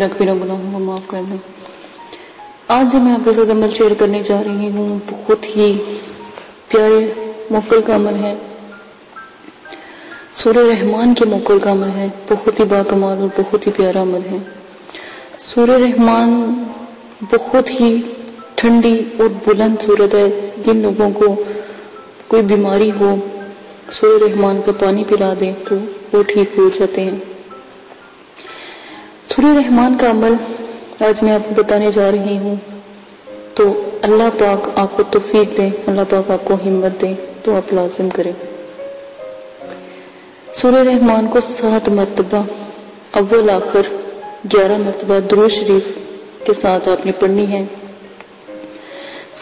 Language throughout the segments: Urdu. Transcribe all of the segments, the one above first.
جنہیں کبیرہ گناہوں کو معاف کر دیں۔ آج جو میں آپ کے ساتھ عمل شیئر کرنے جا رہی ہوں بہت ہی پیارے موکل کا عمل ہے، سورہ رحمان کے موکل کا عمل ہے، بہت ہی باکمال اور بہت ہی پیارا عمل ہے۔ سورہ رحمان بہت ہی ٹھنڈی اور بلند صورت ہے، جن لوگوں کو کوئی بیماری ہو سورہ رحمان کا پانی پلا دیں تو وہ ٹھیک ہو جاتے ہیں۔ سورہ رحمان کا عمل آج میں آپ کو بتانے جا رہی ہوں، تو اللہ پاک آپ کو توفیق دے، اللہ پاک آپ کو ہمت دے تو آپ لازم کریں۔ سورہ رحمان کو 7 مرتبہ اول آخر 11 مرتبہ درود شریف کے ساتھ آپ نے پڑھنی ہے،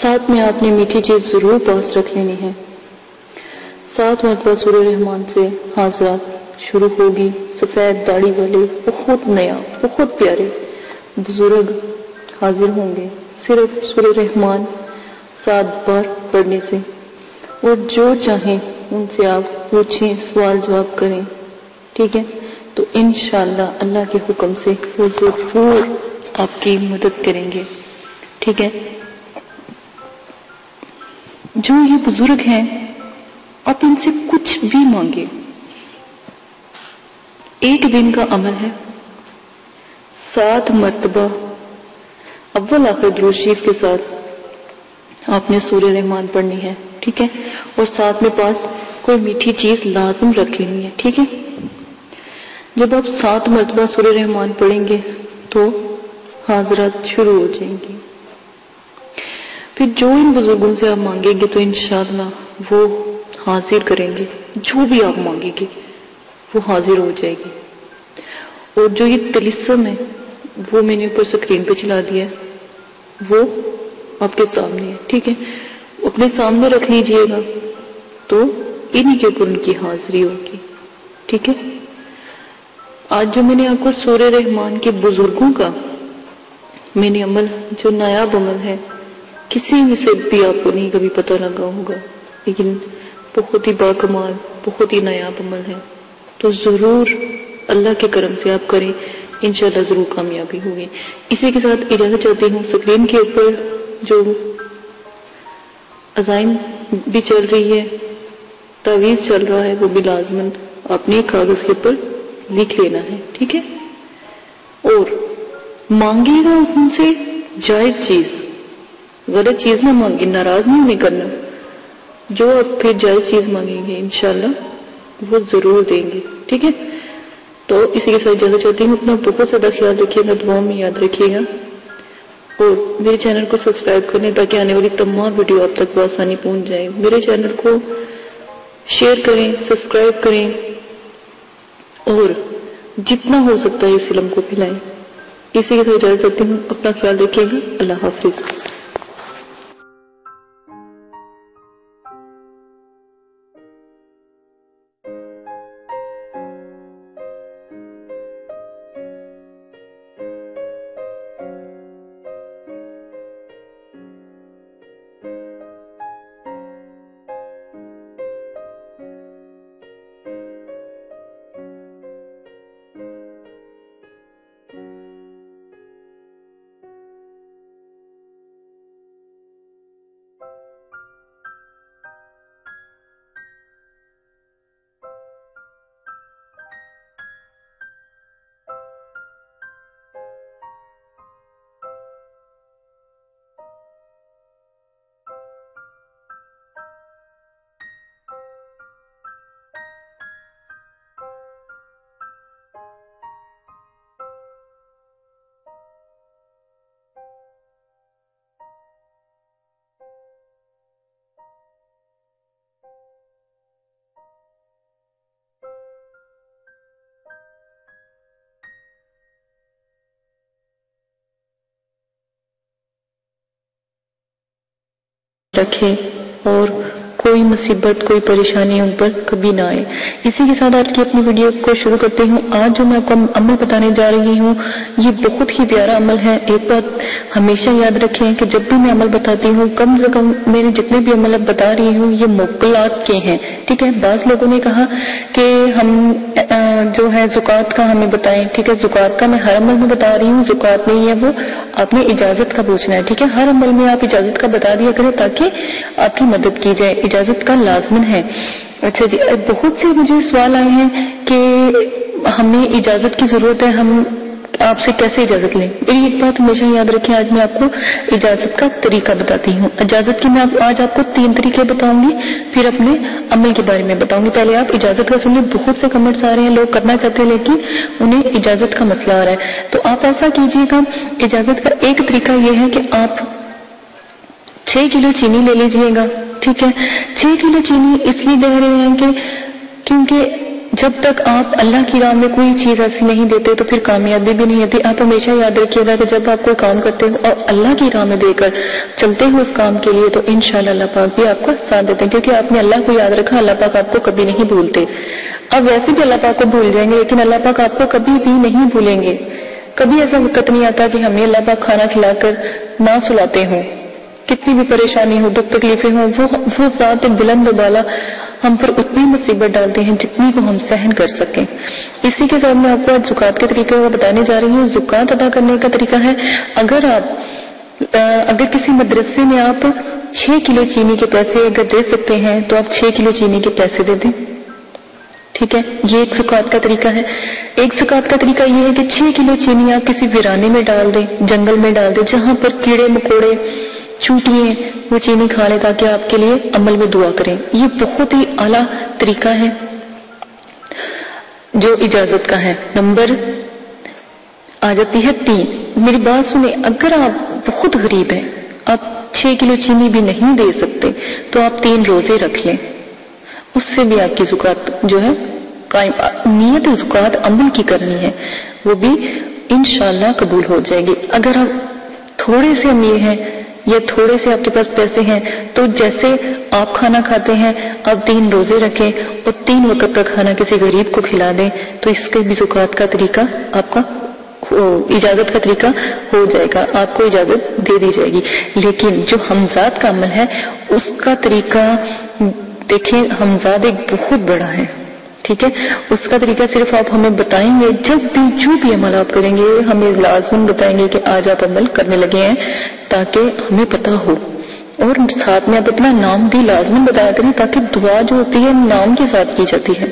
ساتھ میں آپ نے میٹھی چیز ضرور پاس رکھ لینی ہے۔ 7 مرتبہ سورہ رحمان سے حاضرات شروع ہوگی، سفید داڑھی والے بہت نیا بہت پیارے بزرگ حاضر ہوں گے صرف سورہ رحمان 7 بار پڑھنے سے، اور جو چاہیں ان سے آپ پوچھیں، سوال جواب کریں، ٹھیک ہے؟ تو انشاءاللہ اللہ کے حکم سے وہ ضرور آپ کی مدد کریں گے، ٹھیک ہے؟ جو یہ بزرگ ہیں آپ ان سے کچھ بھی مانگے، ایک دن کا عمل ہے، 7 مرتبہ اول آخر درود شریف کے ساتھ آپ نے سورہ رحمان پڑھنی ہے، ٹھیک ہے؟ اور ساتھ میں پاس کوئی میٹھی چیز لازم رکھ لینی ہے، ٹھیک ہے؟ جب آپ 7 مرتبہ سورہ رحمان پڑھیں گے تو حاضرات شروع ہو جائیں گی، پھر جو ان بزرگوں سے آپ مانگیں گے تو انشاءاللہ وہ حاضر کریں گے، جو بھی آپ مانگیں گے وہ حاضر ہو جائے گی۔ اور جو یہ طلسم ہے وہ میں نے اوپر سکرین پہ چلا دیا ہے، وہ آپ کے سامنے ہے، ٹھیک ہے؟ اپنے سامنے رکھ لیجئے گا تو انہی کے اوپر ان کی حاضری ہوگی، ٹھیک ہے؟ آج جو میں نے آپ کو سورہ رحمان کے بزرگوں کا میں نے عمل، جو نایاب عمل ہے، کسی میں سے بھی آپ کو نہیں کبھی پتہ لگا ہوگا، لیکن بہت ہی باکمال بہت ہی نایاب عمل ہے، تو ضرور اللہ کے کرم سے آپ کریں، انشاءاللہ ضرور کامیابی ہوگی۔ اسی کے ساتھ اجازت چاہتی ہوں، سکرین کے اوپر جو عزائم بھی چل رہی ہے، تعویذ چل رہا ہے، وہ بھی لازماً اپنے کاغذ کے اوپر لکھ لینا ہے، ٹھیک ہے؟ اور مانگے گا ان سے جائز چیز، غلط چیز نہ مانگے، ناراض نہیں کرنا، جو آپ پھر جائز چیز مانگیں گے انشاءاللہ وہ ضرور دیں گے، ٹھیک ہے؟ تو اسی کے ساتھ اجازت چاہتی ہوں، اپنا بہت زیادہ خیال رکھیے گا، دعاؤں میں یاد رکھیے گا، اور میرے چینل کو سبسکرائب کریں تاکہ آنے والی تمام ویڈیو آپ تک بآسانی پہنچ جائیں۔ میرے چینل کو شیئر کریں، سبسکرائب کریں، اور جتنا ہو سکتا ہے اس علم کو پھیلائیں۔ اسی کے ساتھ اجازت چاہتی ہوں، اپنا خیال رکھیے گا، اللہ حافظ۔ رکھیں اور کوئی مصیبت کوئی پریشانی ان پر کبھی نہ آئے۔ اسی کے ساتھ آج کی اپنی ویڈیو کو شروع کرتے ہوں۔ آج جو میں آپ کو عمل بتانے جا رہی ہوں یہ بہت ہی پیارا عمل ہے۔ ایک بات ہمیشہ یاد رکھیں کہ جب بھی میں عمل بتاتی ہوں کم سے کم میرے جتنے بھی عمل اب بتا رہی ہوں یہ موکلات کے ہیں، ٹھیک ہے۔ بعض لوگوں نے کہا کہ ہم جو ہے زکوٰۃ کا ہمیں بتائیں، ٹھیک ہے۔ زکوٰۃ کا میں ہر عمل میں بتا رہی ہوں، زکوٰۃ نہیں ہے وہ، آپ نے اجازت کا پوچھنا ہے، ٹھیک ہے۔ ہر عمل میں آپ اجازت کا بتا دیا کریں تاکہ آپ کی مدد کی جائے، اجازت کا لازمن ہے۔ اچھا جی، بہت سے مجھے سوال آئے ہیں کہ ہمیں اجازت کی ضرورت ہے، ہم آپ سے کیسے اجازت لیں؟ میری ایک بات ہمیشہ یاد رکھیں، آج میں آپ کو اجازت کا طریقہ بتاتی ہوں۔ اجازت کی میں آج آپ کو 3 طریقے بتاؤں گی، پھر اپنے عمل کے بارے میں بتاؤں گی۔ پہلے آپ اجازت کا سنیے، بہت سے کمنٹس آ رہے ہیں، لوگ کرنا چاہتے ہیں لیکن انہیں اجازت کا مسئلہ آ رہا ہے۔ تو آپ ایسا کیجیے گا، اجازت کا ایک طریقہ یہ ہے کہ آپ 6 کلو چینی لے لیجئے گا، ٹھیک ہے۔ 6 کلو چینی اس لیے دے رہے ہیں کہ کیونکہ جب تک آپ اللہ کی راہ میں کوئی چیز ایسی نہیں دیتے تو پھر کامیابی بھی نہیں ہوتی۔ آپ ہمیشہ یاد رکھیے گا کہ جب آپ کوئی کام کرتے ہو اور اللہ کی راہ میں دے کر چلتے ہو اس کام کے لیے تو انشاءاللہ اللہ پاک بھی آپ کو ساتھ دیتے ہیں، کیونکہ آپ نے اللہ کو یاد رکھا، اللہ پاک آپ کو کبھی نہیں بھولتے۔ اب ویسے بھی اللہ پاک کو بھول جائیں گے لیکن اللہ پاک آپ کو کبھی بھی نہیں بھولیں گے۔ کبھی ایسا وقت نہیں آتا کہ ہمیں اللہ پاک کھانا کھلا کر نہ سلاتے ہوں، کتنی بھی پریشانی ہو، دکھ تکلیفیں ہوں، وہ ذات بلند و بالا ہم پر اتنی مصیبت ڈالتے ہیں جتنی کو ہم سہن کر سکیں۔ اسی کے ساتھ میں آپ کو آج زکوٰۃ کے طریقے کو بتانے جا رہی ہوں۔ زکوٰۃ ادا کرنے کا طریقہ ہے، اگر کسی مدرسے میں آپ 6 کلو چینی کے پیسے اگر دے سکتے ہیں تو آپ 6 کلو چینی کے پیسے دے دیں، ٹھیک ہے۔ یہ ایک زکوٰۃ کا طریقہ ہے۔ ایک زکوٰۃ کا طریقہ یہ ہے کہ 6 کلو چینی آپ کسی ویرانے میں ڈال دیں، جنگل میں ڈال دیں، جہاں پر کیڑے مکوڑے چونٹیاں وہ چینی کھا لیں تاکہ آپ کے لیے عمل میں دعا کریں۔ یہ بہت ہی اعلیٰ طریقہ ہے جو اجازت کا ہے۔ نمبر آ جاتی ہے 3۔ میری بات سنیں، اگر آپ بہت غریب ہیں، آپ 6 کلو چینی بھی نہیں دے سکتے تو آپ 3 روزے رکھ لیں، اس سے بھی آپ کی زکوٰۃ جو ہے قائم۔ نیت زکوٰۃ عمل کی کرنی ہے، وہ بھی انشاءاللہ قبول ہو جائے گی۔ اگر آپ تھوڑے سے امیر ہیں یا تھوڑے سے آپ کے پاس پیسے ہیں تو جیسے آپ کھانا کھاتے ہیں آپ 3 روزے رکھیں اور 3 وقت کا کھانا کسی غریب کو کھلا دیں تو اس کے بھی زکوٰۃ کا طریقہ آپ کا اجازت کا طریقہ ہو جائے گا، آپ کو اجازت دے دی جائے گی۔ لیکن جو حمزات کا عمل ہے اس کا طریقہ دیکھیں، حمزات ایک بہت بڑا ہے، ٹھیک ہے۔ اس کا طریقہ صرف آپ ہمیں بتائیں گے، جب بھی جو بھی عمل آپ کریں گے ہمیں لازماً بتائیں گے کہ آج آپ عمل کرنے لگے ہیں تاکہ ہمیں پتہ ہو، اور ساتھ میں آپ اپنا نام بھی لازماً بتایا کریں تاکہ دعا جو ہوتی ہے نام کے ساتھ کی جاتی ہے،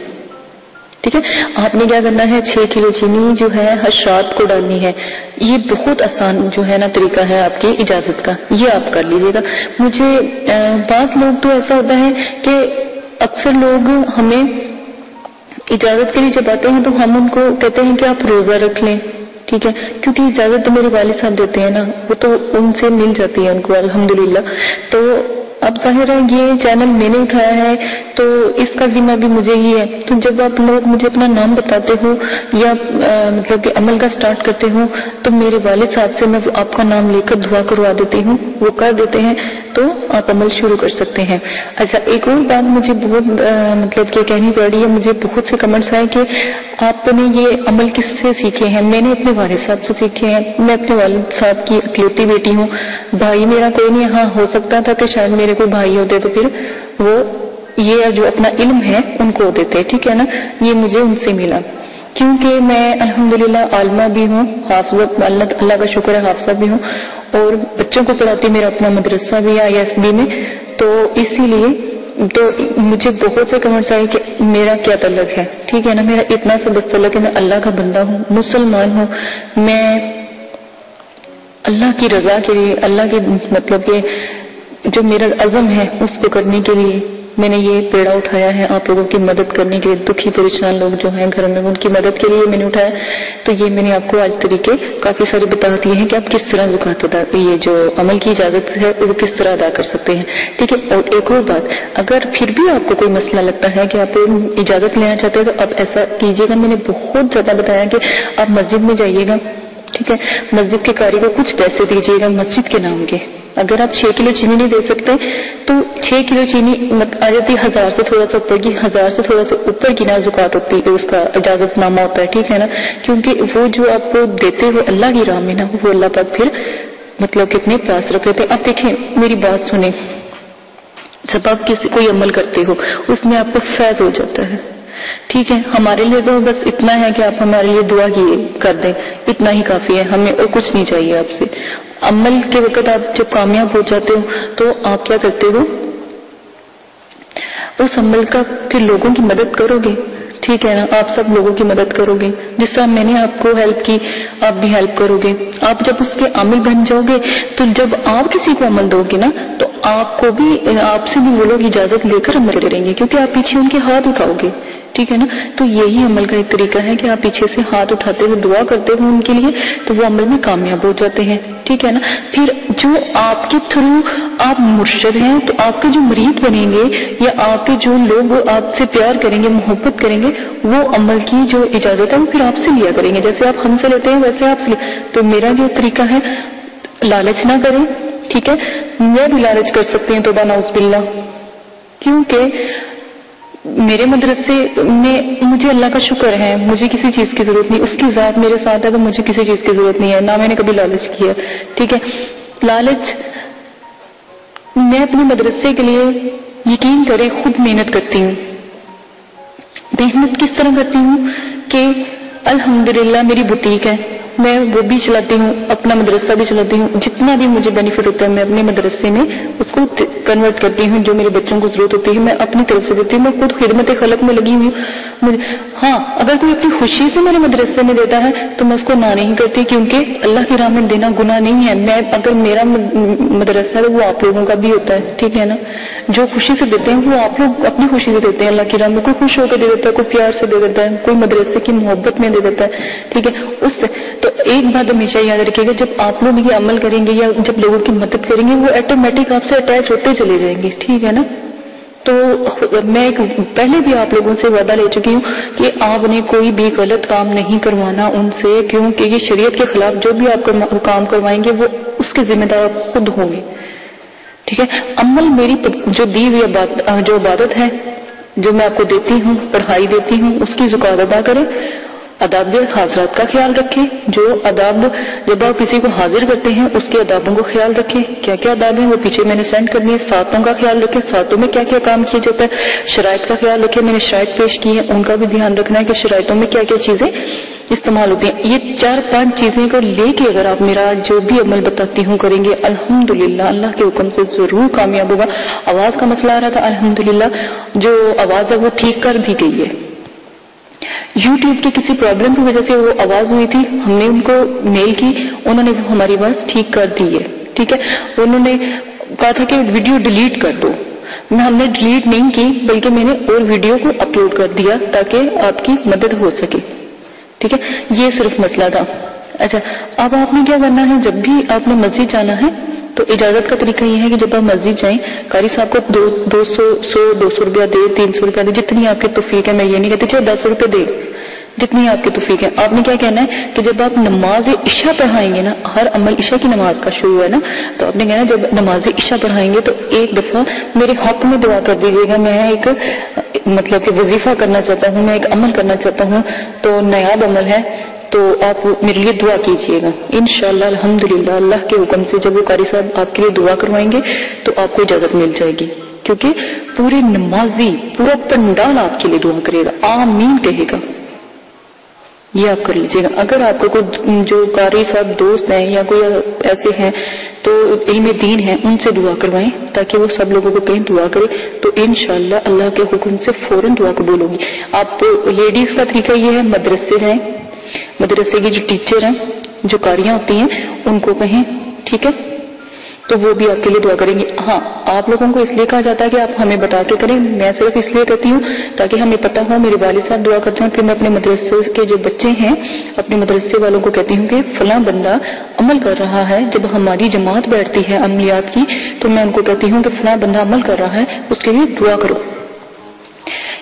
ٹھیک ہے۔ آپ نے کیا کرنا ہے، 6 کلو چینی جو ہے حشرات کو ڈالنی ہے۔ یہ بہت آسان جو ہے نا طریقہ ہے آپ کی اجازت کا، یہ آپ کر لیجئے گا۔ مجھے بعض لوگ تو ایسا ہوتا ہے کہ اکثر لوگ ہمیں اجازت کے لیے جب آتے ہیں تو ہم ان کو کہتے ہیں کہ آپ روزہ رکھ لیں، ٹھیک ہے، کیونکہ اجازت تو میرے والد صاحب دیتے ہیں نا، وہ تو ان سے مل جاتی ہے ان کو الحمدللہ۔ تو اب ظاہر ہے یہ چینل میں نے اٹھایا ہے تو اس کا ذمہ بھی مجھے ہی ہے۔ تو جب آپ لوگ مجھے اپنا نام بتاتے ہو یا مطلب کہ عمل کا سٹارٹ کرتے ہو تو میرے والد صاحب سے میں آپ کا نام لے کر دعا کروا دیتی ہوں، وہ کر دیتے ہیں تو آپ عمل شروع کر سکتے ہیں۔ اچھا، ایک اور بات مجھے بہت مطلب کہ کہنی پڑ رہی ہے، مجھے بہت سے کمنٹس آئے کہ آپ نے یہ عمل کس سے سیکھے ہیں؟ میں نے اپنے والد صاحب سے سیکھے ہیں، میں اپنے والد صاحب کی اکلوتی بیٹی ہوں، بھائی میرا کوئی نہیں۔ ہاں ہو سکتا تھا کہ شاید میرے کوئی بھائی ہوتے تو پھر وہ یہ جو اپنا علم ہے ان کو دیتے، ٹھیک ہے نا، یہ مجھے ان سے ملا، کیونکہ میں الحمدللہ عالمہ بھی ہوں، حافظہ، اللہ کا شکر ہے حافظہ بھی ہوں، اور بچوں کو پڑھاتی، میرا اپنا مدرسہ بھی ہے ISB میں، تو اسی لیے تو مجھے بہت سے کمنٹس آئے کہ میرا کیا تعلق ہے، ٹھیک ہے نا، میرا اتنا سا بس تعلق ہے، میں اللہ کا بندہ ہوں، مسلمان ہوں، میں اللہ کی رضا کے لیے، اللہ کے مطلب کہ جو میرا عزم ہے اس کو کرنے کے لیے میں نے یہ پیڑا اٹھایا ہے، آپ لوگوں کی مدد کرنے کے لیے، دکھی پریشان لوگ جو ہیں گھر میں ان کی مدد کے لیے میں نے اٹھایا۔ تو یہ میں نے آپ کو آج طریقے کافی سارے بتا دیے ہیں کہ آپ کس طرح زکوٰۃ ادا، یہ جو عمل کی اجازت ہے وہ کس طرح ادا کر سکتے ہیں، ٹھیک ہے۔ اور ایک اور بات، اگر پھر بھی آپ کو کوئی مسئلہ لگتا ہے کہ آپ اجازت لینا چاہتے ہیں تو آپ ایسا کیجیے گا، میں نے بہت زیادہ بتایا کہ آپ مسجد میں جائیے گا، ٹھیک ہے، مسجد کے قاری کو کچھ پیسے دیجیے گا مسجد کے نام کے، اگر آپ 6 کلو چینی نہیں دے سکتے تو 6 کلو چینی آ جاتی 1000 سے تھوڑا سا اوپر کی، 1000 سے تھوڑا سا اوپر کی نا زکوٰۃ ہوتی ہے، اس کا اجازت نامہ ہوتا ہے، ٹھیک ہے نا، کیونکہ وہ جو آپ کو دیتے ہو اللہ کی راہ میں نا، وہ اللہ پاک پھر مطلب کتنے پاس رکھ لیتے ہیں۔ اب دیکھیں میری بات سنیں، جب آپ کوئی عمل کرتے ہو اس میں آپ کو فیض ہو جاتا ہے، ٹھیک ہے، ہمارے لیے تو بس اتنا ہے کہ آپ ہمارے لیے دعا کر دیں، اتنا ہی کافی ہے، ہمیں اور کچھ نہیں چاہیے آپ سے۔ عمل کے وقت آپ جب کامیاب ہو جاتے ہو تو آپ کیا کرتے ہو، اس عمل کا پھر لوگوں کی مدد کرو گے، ٹھیک ہے نا، آپ سب لوگوں کی مدد کرو گے، جس طرح میں نے آپ کو ہیلپ کی آپ بھی ہیلپ کرو گے۔ آپ جب اس کے عامل بن جاؤ گے تو جب آپ کسی کو عمل دو گے نا تو آپ کو بھی، آپ سے بھی وہ لوگ اجازت لے کر عمل کریں گے، کیونکہ آپ پیچھے ان کے ہاتھ اٹھاؤ گے، ٹھیک ہے نا۔ تو یہی عمل کا ایک طریقہ ہے کہ آپ پیچھے سے ہاتھ اٹھاتے ہوئے دعا کرتے ہو ان کے لیے، تو وہ عمل میں کامیاب ہو جاتے ہیں، ٹھیک ہے نا۔ پھر جو آپ کے تھرو آپ مرشد ہیں تو آپ کے جو مرید بنیں گے یا آپ کے جو لوگ آپ سے پیار کریں گے، محبت کریں گے، وہ عمل کی جو اجازت ہے وہ پھر آپ سے لیا کریں گے، جیسے آپ ہم سے لیتے ہیں ویسے آپ سے تو میرا جو طریقہ ہے، لالچ نہ کریں، ٹھیک ہے۔ میں بھی لالچ کر سکتے ہیں، توبہ نعوذ باللہ، کیونکہ میرے مدرسے میں مجھے اللہ کا شکر ہے، مجھے کسی چیز کی ضرورت نہیں، اس کی ذات میرے ساتھ ہے تو مجھے کسی چیز کی ضرورت نہیں ہے، نہ میں نے کبھی لالچ کیا، ٹھیک ہے۔ لالچ، میں اپنے مدرسے کے لیے یقین کریں خود محنت کرتی ہوں۔ محنت کس طرح کرتی ہوں کہ الحمدللہ میری بوتیک ہے، میں وہ بھی چلاتی ہوں، اپنا مدرسہ بھی چلاتی ہوں، جتنا بھی مجھے بینیفٹ ہوتا ہے میں اپنے مدرسے میں اس کو کنورٹ کرتی ہوں، جو میرے بچوں کو ضرورت ہوتی ہے میں اپنی طرف سے دیتی ہوں، میں خود خدمت خلق میں لگی ہوئی ہوں۔ ہاں، اگر کوئی اپنی خوشی سے میرے مدرسے میں دیتا ہے تو میں اس کو نہ نہیں کرتی، کیونکہ اللہ کی راہ میں دینا گناہ نہیں ہے۔ میں اگر میرا مدرسہ ہے وہ آپ لوگوں کا بھی ہوتا ہے، ٹھیک ہے نا، جو خوشی سے دیتے ہیں وہ آپ لوگ اپنی خوشی سے دیتے ہیں اللہ کی راہ میں، کوئی خوش ہو کے دے دیتا ہے، کوئی پیار سے دے دیتا ہے، کوئی مدرسے کی محبت میں دے دیتا ہے، ٹھیک ہے۔ اس سے تو ایک بات ہمیشہ یاد رکھیے گا، جب آپ لوگ یہ عمل کریں گے یا جب لوگوں کی مدد کریں گے وہ آٹومیٹک آپ سے اٹیچ ہوتے چلے جائیں گے، ٹھیک ہے نا۔ تو میں پہلے بھی آپ لوگوں سے وعدہ لے چکی ہوں کہ آپ نے کوئی بھی غلط کام نہیں کروانا ان سے، کیونکہ یہ شریعت کے خلاف جو بھی آپ کام کروائیں گے وہ اس کے ذمہ دار آپ خود ہوں گے، ٹھیک ہے۔ عمل میری جو دی ہوئی جو عبادت ہے، جو میں آپ کو دیتی ہوں، پڑھائی دیتی ہوں، اس کی زکوٰۃ ادا کریں، آداب حاضرات کا خیال رکھیں، جو آداب جب آپ کسی کو حاضر کرتے ہیں اس کے آدابوں کو خیال رکھیں، کیا کیا آداب ہیں وہ پیچھے میں نے سینڈ کرنی ہے، ساتوں کا خیال رکھیں، ساتوں میں کیا کیا کام کیا جاتا ہے، شرائط کا خیال رکھیں، میں نے شرائط پیش کی ہیں ان کا بھی دھیان رکھنا ہے کہ شرائطوں میں کیا کیا چیزیں استعمال ہوتی ہیں۔ یہ 4-5 چیزیں کو لے کے اگر آپ میرا جو بھی عمل بتاتی ہوں کریں گے، الحمدللہ اللہ کے حکم سے ضرور کامیاب ہوگا۔ آواز کا مسئلہ آ رہا تھا، الحمدللہ جو آواز ہے وہ ٹھیک کر دی گئی ہے۔ یوٹیوب کی کسی پرابلم کی وجہ سے وہ آواز ہوئی تھی، ہم نے ان کو میل کی، انہوں نے ہماری آواز ٹھیک کر دی ہے، ٹھیک ہے۔ انہوں نے کہا تھا کہ ویڈیو ڈیلیٹ کر دو، ہم نے ڈیلیٹ نہیں کی بلکہ میں نے اور ویڈیو کو اپلوڈ کر دیا تاکہ آپ کی مدد ہو سکے، ٹھیک ہے۔ یہ صرف مسئلہ تھا۔ اچھا، اب آپ نے کیا کرنا ہے، جب بھی آپ نے مسجد جانا ہے تو اجازت کا طریقہ یہ ہے کہ جب آپ مسجد جائیں، قاری صاحب کو 200 روپیہ دے، 300 روپیہ دے، جتنی آپ کی توفیق ہے، میں یہ نہیں کہتی چاہے 10 روپے دے، جتنی آپ کی توفیق ہے۔ آپ نے کیا کہنا ہے کہ جب آپ نماز عشاء پڑھائیں گے نا، ہر عمل عشاء کی نماز کا شروع ہے نا، تو آپ نے کہنا جب نماز عشاء پڑھائیں گے تو ایک دفعہ میرے حق میں دعا کر دیجیے گا، میں ایک مطلب کہ وظیفہ کرنا چاہتا ہوں، میں ایک عمل کرنا چاہتا ہوں، تو نیاب عمل ہے، تو آپ میرے لیے دعا کیجئے گا، انشاءاللہ الحمدللہ اللہ کے حکم سے جب وہ قاری صاحب آپ کے لیے دعا کروائیں گے تو آپ کو اجازت مل جائے گی، کیونکہ پورے نمازی پورا پنڈال آپ کے لیے دعا کرے گا، آمین کہے گا۔ یہ آپ کر لیجئے گا۔ اگر آپ کو کوئی جو قاری صاحب دوست ہیں یا کوئی ایسے ہیں تو علم دین ہیں، ان سے دعا کروائیں تاکہ وہ سب لوگوں کو کہیں دعا کرے، تو انشاءاللہ اللہ کے حکم سے فوراً دعا قبول ہوگی۔ آپ لیڈیز کا طریقہ یہ ہے، مدرسے جائیں، مدرسے کی جو ٹیچر ہیں، جو قاریاں ہوتی ہیں، ان کو کہیں، ٹھیک ہے، تو وہ بھی آپ کے لیے دعا کریں گے۔ ہاں، آپ لوگوں کو اس لیے کہا جاتا ہے کہ آپ ہمیں بتا کے کریں، میں صرف اس لیے کہتی ہوں تاکہ ہمیں پتہ ہو، میرے والد صاحب دعا کرتے ہیں، پھر میں اپنے مدرسے کے جو بچے ہیں، اپنے مدرسے والوں کو کہتی ہوں کہ فلاں بندہ عمل کر رہا ہے، جب ہماری جماعت بیٹھتی ہے عملیات کی تو میں ان کو کہتی ہوں کہ فلاں بندہ عمل کر رہا ہے، اس کے لیے دعا کرو۔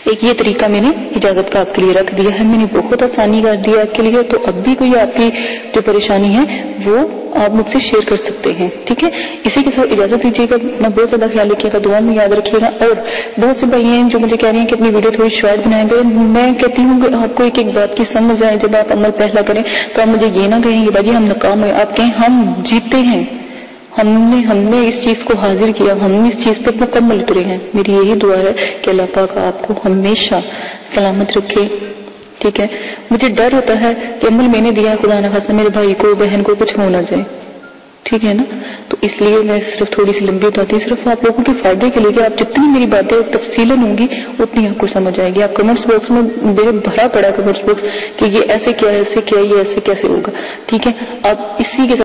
ایک یہ طریقہ میں نے اجازت کا آپ کے لیے رکھ دیا ہے، میں نے بہت آسانی کر دیا آپ کے لیے، تو اب بھی کوئی آپ کی جو پریشانی ہے وہ آپ مجھ سے شیئر کر سکتے ہیں، ٹھیک ہے؟ اسی کے ساتھ اجازت دیجیے گا، اپنا بہت زیادہ خیال رکھیے گا، دعا میں یاد رکھیے گا۔ اور بہت سے بھائی ہیں جو مجھے کہہ رہے ہیں کہ اپنی ویڈیو تھوڑی شارٹ بنائیں گے، میں کہتی ہوں کہ آپ کو ایک ایک بات کی سمجھ آئے، جب آپ عمل پہلا کریں تو آپ مجھے یہ نہ کہیں کہ باجی ہم ناکام ہوئے، آپ کہیں ہم جیتے ہیں، ہم نے اس چیز کو حاضر کیا، ہم نے اس چیز پہ مکمل اترے ہیں۔ میری یہی دعا ہے کہ اللہ پاک آپ کو ہمیشہ سلامت رکھے، ٹھیک ہے؟ مجھے ڈر ہوتا ہے کہ عمل میں نے دیا ہے، خدا نہ خاصہ میرے بھائی کو بہن کو کچھ ہو نہ جائے، ٹھیک ہے نا؟ تو اس لیے میں صرف تھوڑی سی لمبی بتاتی ہوں، صرف آپ لوگوں کے فائدے کے لیے کہ آپ جتنی میری باتیں تفصیلاً ہوں گی اتنی آپ کو سمجھ آئے گی۔ آپ کمنٹس باکس میں میرے بھرا پڑا کمنٹس باکس کہ یہ ایسے کیا، ایسے کیا، یہ ایسے کیسے ہوگا، ٹھیک ہے؟ آپ اسی کے